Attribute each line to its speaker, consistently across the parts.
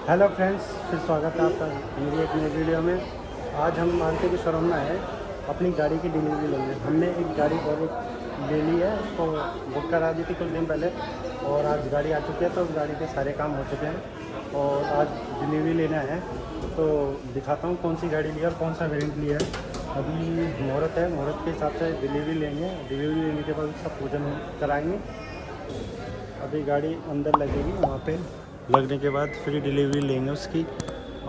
Speaker 1: Hello friends, फिर स्वागत है आपका मेरी एक नई वीडियो में। आज हम मारुति के शोरूम में आए अपनी गाड़ी की डिलीवरी लेंगे। हमने एक गाड़ी और एक ले ली है, उसको बुक करा दी थी कुछ दिन पहले और आज गाड़ी आ चुकी है। तो उस गाड़ी के सारे काम हो चुके हैं और आज डिलीवरी लेना है। तो दिखाता हूँ कौन सी गाड़ी ली है और कौन सा वेरिएंट लिया है। अभी मुहूर्त है, मुहूर्त के हिसाब से डिलीवरी लेंगे। डिलीवरी लेने के बाद उसका पूजन कराएँगे। अभी गाड़ी अंदर लगेगी, वहाँ पे लगने के बाद फिर डिलीवरी लेंगे उसकी।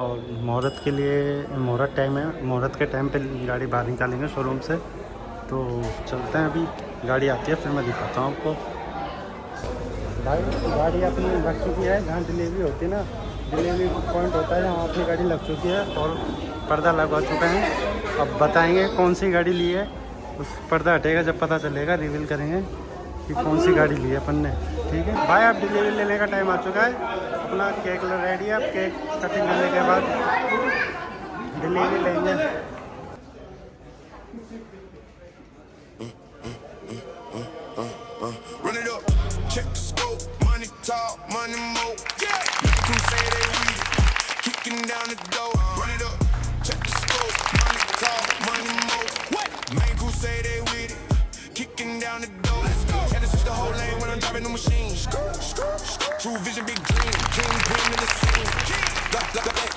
Speaker 1: और मुहूर्त के लिए मुहूर्त टाइम है, मुहूर्त के टाइम पे गाड़ी बाहर निकालेंगे शोरूम से। तो चलते हैं, अभी गाड़ी आती है फिर मैं दिखाता हूँ आपको। भाई गाड़ी अपनी लग चुकी है, जहाँ डिलीवरी होती है ना, डिलीवरी पॉइंट होता है जहाँ अपनी गाड़ी लग चुकी है और पर्दा लगा चुका है। अब बताएँगे कौन सी गाड़ी ली है, उस पर्दा हटेगा जब पता चलेगा, रिवील करेंगे कि कौन सी गाड़ी ली है अपन ने। ठीक है भाई, आप डिलीवरी लेने का टाइम आ चुका है। अपना केक रेडी है, आप केक कटिंग करने के बाद डिलीवरी लेंगे। True vision, big dream, king pin in the scene.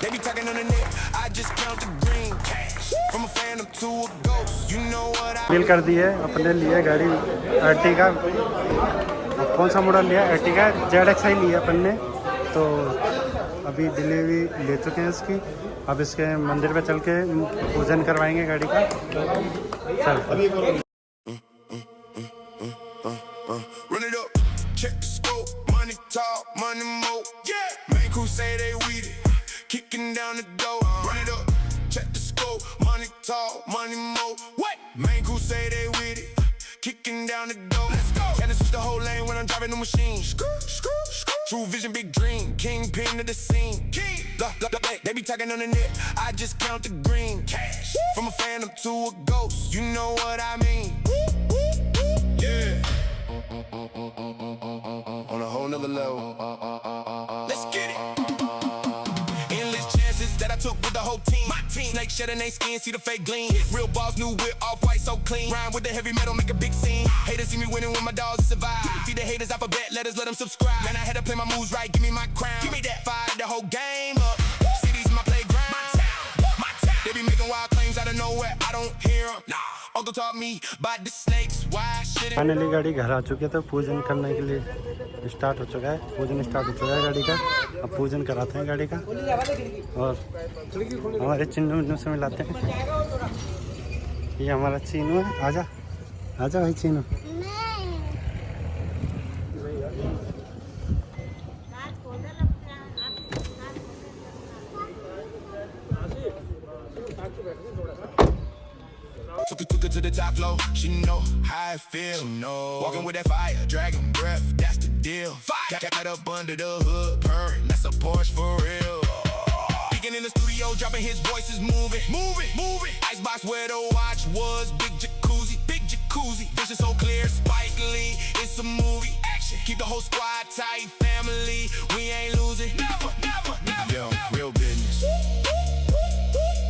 Speaker 1: They be talking on the net, I just count the green cash. From a phantom to a ghost, you know what I feel कर दी है अपने लिए गाड़ी Ertiga. कौन सा model लिया? Ertiga ZXi लिया अपन ने। तो अभी डिलीवरी ले चुके हैं इसकी। अब इसके मंदिर पे चल के पूजन करवाएंगे गाड़ी का। चल
Speaker 2: talk, money more. Yeah. Main crew say they with it. Kicking down the door. Run it up. Check the scope. Money talk, money more. What? Main crew say they with it. Kicking down the door. Let's go. And it's the whole lane when I'm driving the machine. True vision, big dream. Kingpin of the scene. King. They be talking on the net. I just count the green cash. From a phantom to a ghost. You know what I mean. Yeah. On a whole nother level. Let's get it. Endless chances that I took with the whole team. My team. Snake shedding they skin, see the fake gleam. Real balls new with off-white so clean. Rhyme with the heavy metal, make a big scene. Haters see me winning with my dogs survive. Feed the haters alphabet letters, let them subscribe. Man, I had to play my moves right, give me my crown. Give me that fire, the whole game up. Cities my playground. My town, my town. They be making wild claims out of nowhere, I don't hear them. Nah.
Speaker 1: Finally गाड़ी घर आ चुकी है। तो पूजन करने के लिए start हो चुका है, पूजन स्टार्ट हो चुका है गाड़ी का। अब पूजन कराते हैं गाड़ी का और हमारे चिन्नू विन्नू से मिलाते हैं। ये हमारा चीनू है, आजा आजा भाई Chinu.
Speaker 2: Took her to the top floor, she know how I feel. Walking with that fire, dragon breath, that's the deal. Cat up under the hood, purring, that's a Porsche for real. Speaking in the studio, dropping his voice is moving. Icebox where the watch was, big jacuzzi. Vision so clear, Spike Lee, it's a movie. Action, keep the whole squad tight, family, we ain't losing. Never. Yo, real business,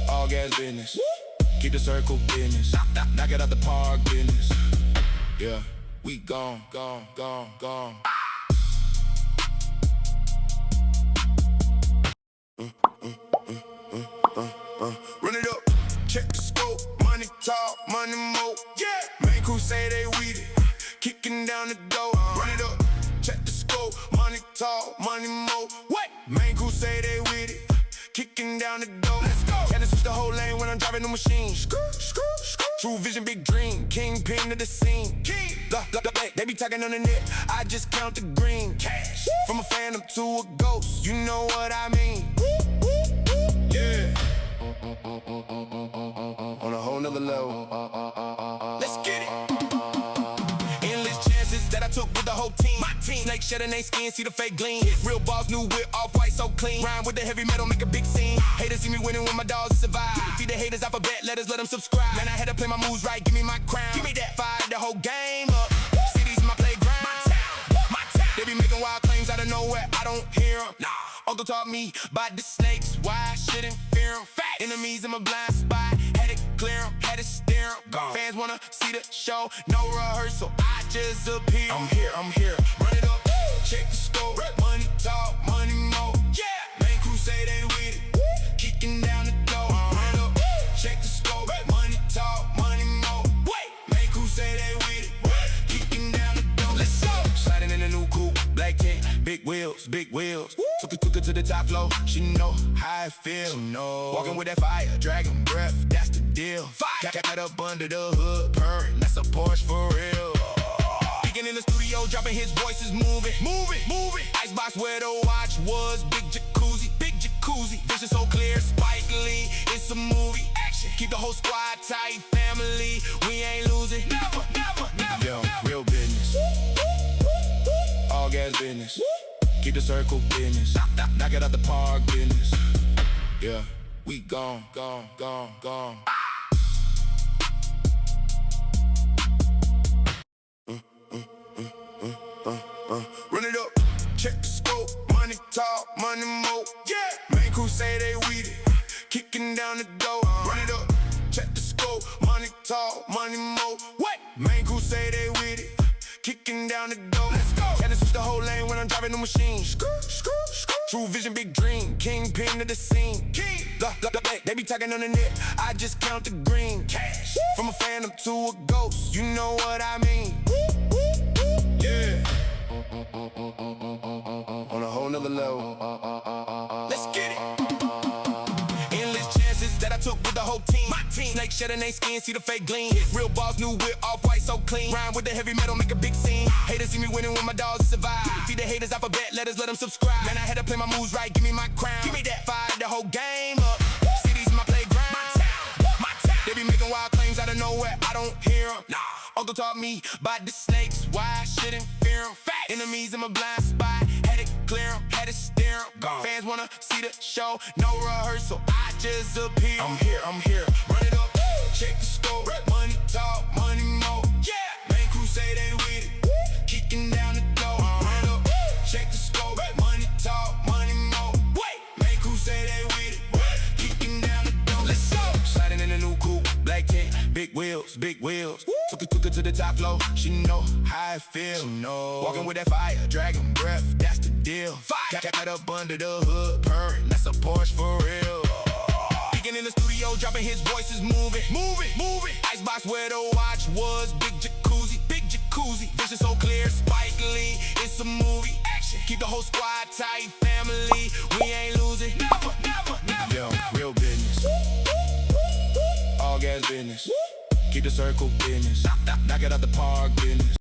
Speaker 2: all gas business. Keep the circle business, knock it out the park business. Yeah, we gone. Run it up, check the scope, money talk, money more. Yeah, main crew say they with it, kicking down the door. Run it up, check the scope, money talk, money more. What? Main crew say they with it, kicking down the door. Let's go. And it's the whole lane when I'm driving the machine. True vision, big dream, kingpin of the scene. King. They be talking on the net, I just count the green cash. From a phantom to a ghost, you know what I mean. Yeah. On a whole nother level. Let's get it. Endless chances that I took with the whole team. My team. Snake shedding they skin, see the fake gleam. Real balls new with off-white so clean. Rhyme with the heavy metal, make a big scene. Haters see me winning with my dogs survive. Feed the haters alphabet letters, let them subscribe. Man, I had to play my moves right, give me my crown. Give me that fire, the whole game up. Cities my playground. My town. They be making wild claims out of nowhere, I don't hear them. Nah, Uncle taught me about the snakes, why I shouldn't fear them. Facts. Enemies in my blind spot, had to clear them, had to steer them. Gone. Fans wanna see the show, no rehearsal, I just appear. I'm here, run it up, check the scope. Money talk, money more. Yeah, main crusade ain't with it, kicking down the door. Run it up, check the scope. Money talk, money more. Wait, main crusade ain't with it, kicking down the door. Let's go. Sliding in a new coupe, black tint, big wheels, big wheels. Took her to the top floor, she know how I feel. No, walking with that fire, dragon breath, that's the deal. Got up under the hood, purring, that's a Porsche for real. Speaking in the studio, dropping his voice is moving. Icebox where the watch was, big jacuzzi. Vision so clear, Spike Lee, it's a movie. Action, keep the whole squad tight, family, we ain't losing. Never. Yo, real business, all gas business. Keep the circle business, knock it out the park business. Yeah, we gone. Run it up, check the scope, money talk, money more. Yeah, main crusade they with it, kicking down the door. Run it up, check the scope, money talk, money more. What? Main crusade they with it, kicking down the door. Let's go. Gotta switch the whole lane when I'm driving the machine. True vision, big dream, kingpin of the scene. They be talking on the net, I just count the green. Cash. From a phantom to a ghost, you know what I mean. Yeah. On a whole nother level. Let's get it. Endless chances that I took with the whole team. My team. Snake shedding they skin, see the fake gleam. Real balls, new whip, off-white, so clean. Rhyme with the heavy metal, make a big scene. Haters see me winning when my dogs survive. Feed the haters alphabet letters, let them subscribe. Man, I had to play my moves right, give me my crown. Give me that fire, the whole game up. Cities my playground. My town. They be making wild claims out of nowhere, I don't hear them. Nah. Uncle taught me about the snakes, why I shouldn't fear them. Facts. Enemies in my blind spot, had to clear them, had to steer them. Gone. Fans wanna see the show, no rehearsal, I just appear. I'm here, run it up, check the scope. Money talk, money more. Yeah, main crusade ain't with it, kicking down the door. Run it up, check the scope. Money talk, money more. Wait, main crusade ain't with it, kicking down the door. Let's go. Sliding in a new coupe, black tint, big wheels. Took her to the top floor, she know how I feel. No, walking with that fire, dragon breath, that's the deal. Got up under the hood, purring, that's a Porsche for real. Speaking in the studio, dropping his voice is moving. Icebox where the watch was, big jacuzzi. Vision so clear, Spike Lee, it's a movie. Action, keep the whole squad tight, family, we ain't losing. Never. Yo, real business, all gas business. Keep the circle business, knock it out the park business.